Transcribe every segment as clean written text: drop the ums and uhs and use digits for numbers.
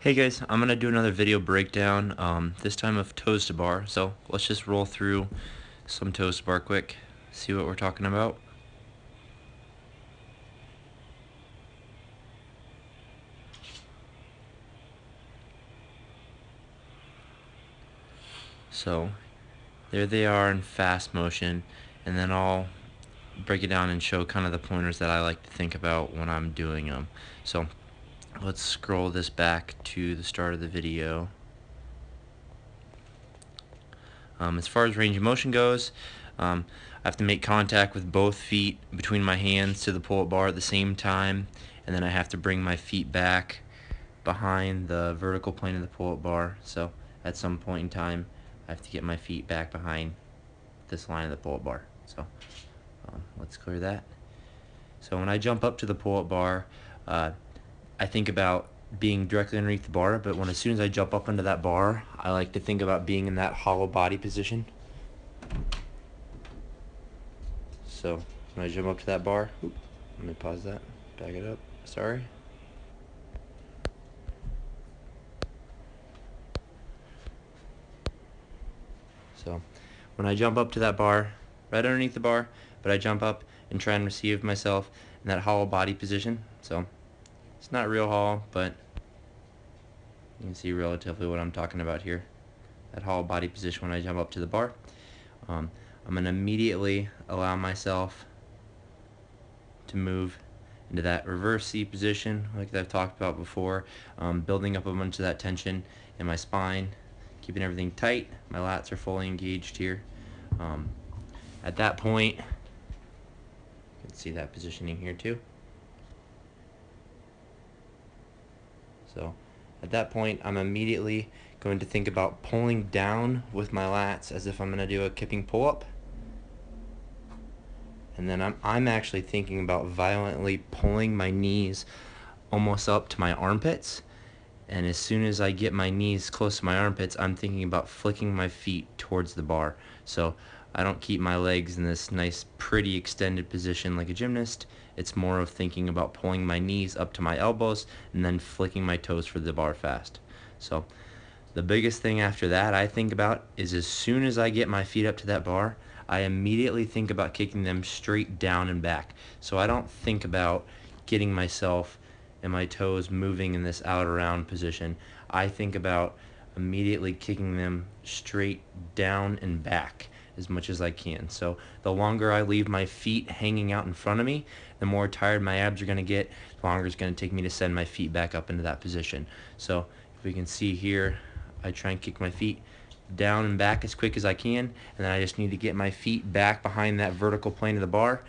Hey guys, I'm going to do another video breakdown, this time of toes to bar. So let's just roll through some toes to bar quick, see what we're talking about. So there they are in fast motion, and then I'll break it down and show kind of the pointers that I like to think about when I'm doing them. So let's scroll this back to the start of the video. As far as range of motion goes, I have to make contact with both feet between my hands to the pull-up bar at the same time, and then I have to bring my feet back behind the vertical plane of the pull-up bar. So at some point in time, I have to get my feet back behind this line of the pull-up bar. So let's clear that. So when I jump up to the pull-up bar, I think about being directly underneath the bar, but as soon as I jump up into that bar, I like to think about being in that hollow body position. So when I jump up to that bar, let me pause that, back it up, sorry. So when I jump up to that bar, right underneath the bar, but I jump up and try and receive myself in that hollow body position. So it's not real hollow, but you can see relatively what I'm talking about here. That hollow body position when I jump up to the bar. I'm going to immediately allow myself to move into that reverse C position like I've talked about before, building up a bunch of that tension in my spine, keeping everything tight. My lats are fully engaged here. At that point, you can see that positioning here too. So at that point, I'm immediately going to think about pulling down with my lats as if I'm going to do a kipping pull-up. And then I'm actually thinking about violently pulling my knees almost up to my armpits. And as soon as I get my knees close to my armpits, I'm thinking about flicking my feet towards the bar. So I don't keep my legs in this nice, pretty extended position like a gymnast. It's more of thinking about pulling my knees up to my elbows and then flicking my toes for the bar fast. So the biggest thing after that I think about is as soon as I get my feet up to that bar, I immediately think about kicking them straight down and back. So I don't think about getting myself and my toes moving in this out around position. I think about immediately kicking them straight down and back as much as I can. So the longer I leave my feet hanging out in front of me, the more tired my abs are going to get, the longer it's going to take me to send my feet back up into that position. So if we can see here, I try and kick my feet down and back as quick as I can, and then I just need to get my feet back behind that vertical plane of the bar.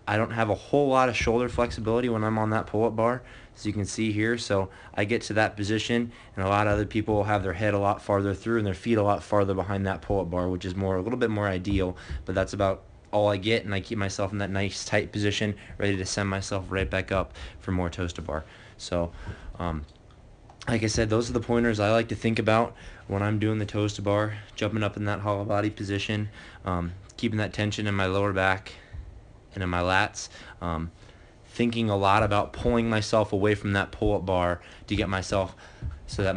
I don't have a whole lot of shoulder flexibility when I'm on that pull-up bar, as you can see here. So I get to that position, and a lot of other people will have their head a lot farther through and their feet a lot farther behind that pull-up bar, which is a little bit more ideal, but that's about all I get, and I keep myself in that nice tight position, ready to send myself right back up for more toes to bar. So like I said, those are the pointers I like to think about when I'm doing the toes to bar, jumping up in that hollow body position, keeping that tension in my lower back and in my lats, thinking a lot about pulling myself away from that pull-up bar to get myself so that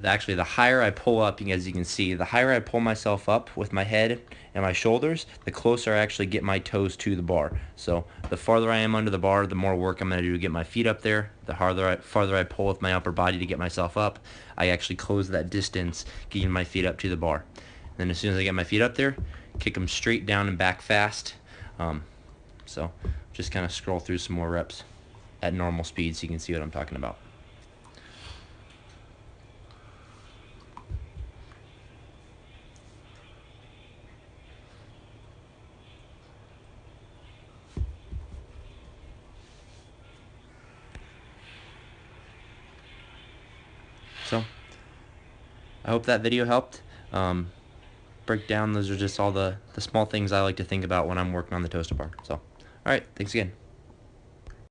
actually the higher I pull up, as you can see, the higher I pull myself up with my head and my shoulders, the closer I actually get my toes to the bar. So the farther I am under the bar, the more work I'm going to do to get my feet up there. The farther I pull with my upper body to get myself up, I actually close that distance, getting my feet up to the bar. And then as soon as I get my feet up there, kick them straight down and back fast. So just kind of scroll through some more reps at normal speed so you can see what I'm talking about. So I hope that video helped. Break down, those are just all the small things I like to think about when I'm working on the toes to bar. So, alright, thanks again.